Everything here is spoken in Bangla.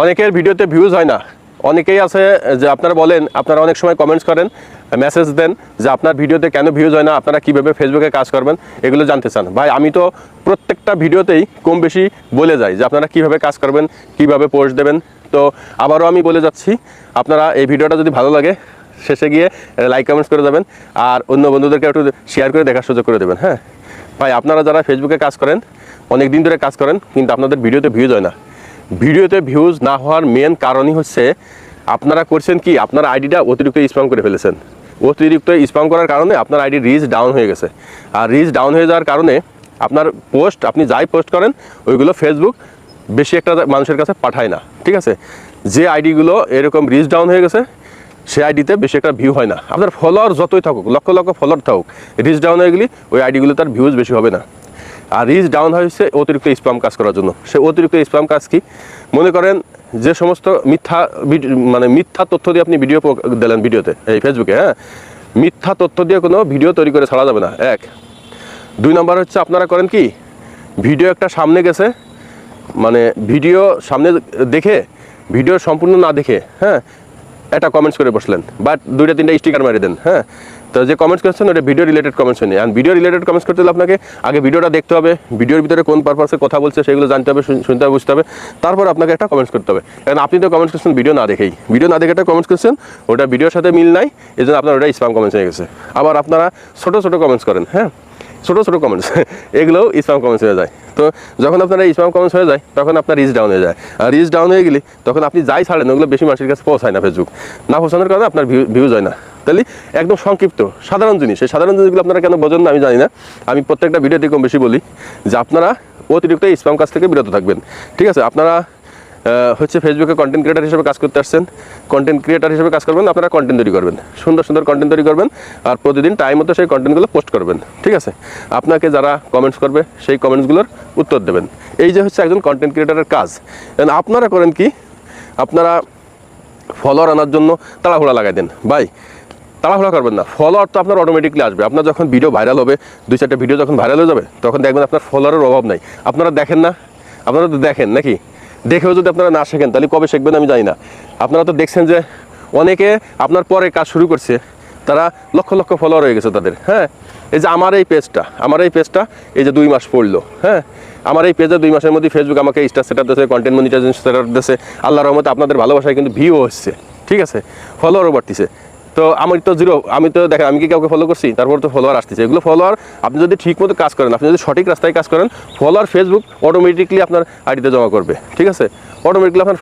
অনেকের ভিডিওতে ভিউজ হয় না। অনেকেই আছে যে আপনারা বলেন, আপনারা অনেক সময় কমেন্টস করেন, মেসেজ দেন যে আপনার ভিডিওতে কেন ভিউজ হয় না, আপনারা কীভাবে ফেসবুকে কাজ করবেন এগুলো জানতে চান। ভাই আমি তো প্রত্যেকটা ভিডিওতেই কম বেশি বলে যাই যে আপনারা কীভাবে কাজ করবেন, কীভাবে পোস্ট দেবেন। তো আবারও আমি বলে যাচ্ছি, আপনারা এই ভিডিওটা যদি ভালো লাগে শেষে গিয়ে লাইক কমেন্টস করে দেবেন, আর অন্য বন্ধুদেরকে একটু শেয়ার করে দেখার সুযোগ করে দেবেন। হ্যাঁ ভাই, আপনারা যারা ফেসবুকে কাজ করেন, অনেক দিন ধরে কাজ করেন, কিন্তু আপনাদের ভিডিওতে ভিউজ হয় না। ভিডিওতে ভিউজ না হওয়ার মেন কারণই হচ্ছে আপনারা করছেন কি, আপনার আইডিটা অতিরিক্ত স্প্যাম করে ফেলেছেন। অতিরিক্ত স্প্যাম করার কারণে আপনার আইডি রিচ ডাউন হয়ে গেছে। আর রিচ ডাউন হয়ে যাওয়ার কারণে আপনার পোস্ট, আপনি যাই পোস্ট করেন ওইগুলো ফেসবুক বেশি একটা মানুষের কাছে পাঠায় না। ঠিক আছে, যে আইডিগুলো এরকম রিচ ডাউন হয়ে গেছে সে আইডিতে বেশি একটা ভিউ হয় না। আপনার ফলোয়ার যতই থাকুক, লক্ষ লক্ষ ফলোয়ার থাকুক, রিচ ডাউন হয়ে গেলে ওই আইডিগুলো তার ভিউজ বেশি হবে না। আর রিচ ডাউন হয়েছে অতিরিক্ত স্প্যাম কাজ করার জন্য। সে অতিরিক্ত স্প্যাম কাজ কি, মনে করেন যে সমস্ত মিথ্যা তথ্য দিয়ে আপনি ভিডিও দিলেন ভিডিওতে, এই ফেসবুকে, হ্যাঁ, মিথ্যা তথ্য দিয়ে কোনো ভিডিও তৈরি করে ছাড়া যাবে না। এক, দুই নম্বর হচ্ছে আপনারা করেন কি, ভিডিও একটা সামনে গেছে, ভিডিও সামনে দেখে ভিডিও সম্পূর্ণ না দেখে, হ্যাঁ, একটা কমেন্টস করে বসলেন বা দুইটা তিনটা স্টিকার মেরে দেন। হ্যাঁ, তো যে কমেন্টস করছেন ওটা ভিডিও রিলেটেড কমেন্টস হয়নি। আর ভিডিও রিলেটেড কমেন্টস করতে হলে আপনাকে আগে ভিডিওটা দেখতে হবে, ভিডিওর ভিতরে কোন পারপাসে কথা বলছে সেগুলো জানতে হবে, শুনতে হবে, বুঝতে হবে, তারপর আপনাকে একটা কমেন্টস করতে হবে। কারণ আপনি তো কমেন্টস করছেন ভিডিও না দেখেই, ভিডিও না দেখে একটা কমেন্টস করছেন, ওটা ভিডিওর সাথে মিল নাই, এই জন্য আপনার ওটা স্প্যাম কমেন্টস হয়ে গেছে। আবার আপনারা ছোটো ছোটো কমেন্টস করেন, হ্যাঁ, ছোটো ছোটো কমেন্টস, এগুলোও স্প্যাম কমেন্টস হয়ে যায়। তো যখন আপনার স্প্যাম কমেন্টস হয়ে যায় তখন আপনার রিচ ডাউন হয়ে যায়। আর রিচ ডাউন হয়ে গেলে তখন আপনি যাই ছাড়েন ওগুলো বেশি মানুষের কাছে পৌঁছায় না। ফেসবুক না পৌঁছানোর কারণে আপনার ভিউজ হয় না। তাহলে একদম সংক্ষিপ্ত সাধারণ জিনিস, এই সাধারণ জিনিসগুলো আপনারা কেন বোঝেন না আমি জানি না। আমি প্রত্যেকটা ভিডিওতে কম বেশি বলি যে আপনারা অতিরিক্ত স্প্যাম কাজ থেকে বিরত থাকবেন। ঠিক আছে, আপনারা হচ্ছে ফেসবুকে কন্টেন্ট ক্রিয়েটার হিসেবে কাজ করতে আসছেন, কন্টেন্ট ক্রিয়েটার হিসেবে কাজ করবেন, আপনারা কন্টেন্ট তৈরি করবেন, সুন্দর সুন্দর কন্টেন্ট তৈরি করবেন, আর প্রতিদিন টাইম মতো সেই কন্টেন্টগুলো পোস্ট করবেন। ঠিক আছে, আপনাকে যারা কমেন্টস করবে সেই কমেন্টসগুলোর উত্তর দেবেন। এই যে হচ্ছে একজন কন্টেন্ট ক্রিয়েটারের কাজ। আপনারা করেন কি, আপনারা ফলোয়ার আনার জন্য তাড়াহুড়া লাগাই দেন। ভাই, তাড়াহুড়া করবেন না, ফলোয়ার তো আপনার অটোমেটিকলি আসবে। আপনার যখন ভিডিও ভাইরাল হবে, দুই চারটা ভিডিও যখন ভাইরাল হয়ে যাবে, তখন দেখবেন আপনার ফলোয়ারের অভাব নাই। আপনারা দেখেন না? আপনারা তো দেখেন নাকি? দেখেও যদি আপনারা না শেখেন তাহলে কবে শিখবেন আমি জানি না। আপনারা তো দেখছেন যে অনেকে আপনার পরে কাজ শুরু করছে, তারা লক্ষ লক্ষ ফলোয়ার হয়ে গেছে তাদের। হ্যাঁ, এই যে আমার এই পেজটা এই যে 2 মাস পড়লো, হ্যাঁ, আমার এই পেজে 2 মাসের মধ্যে ফেসবুক আমাকে স্টার সেটআপ দিয়েছে, কন্টেন্ট মনিটাইজেশন সেটআপ দিয়েছে। আল্লাহর রহমতে আপনাদের ভালোবাসায় কিন্তু ভিউ হচ্ছে। ঠিক আছে, ফলোয়ারও বাড়তিছে। তো আমি তো জিরো, আমি তো দেখেন আমি কি কাউকে ফলো করছি, তারপর তো ফলোয়ার আসতেছে। এগুলো ফলোয়ার আপনি যদি ঠিক মতো কাজ করেন, আপনি যদি সঠিক রাস্তায় কাজ করেন, ফলোয়ার ফেসবুক অটোমেটিকলি আপনার আইডিতে জমা করবে। ঠিক আছে, অটোমেটিকলি আপনার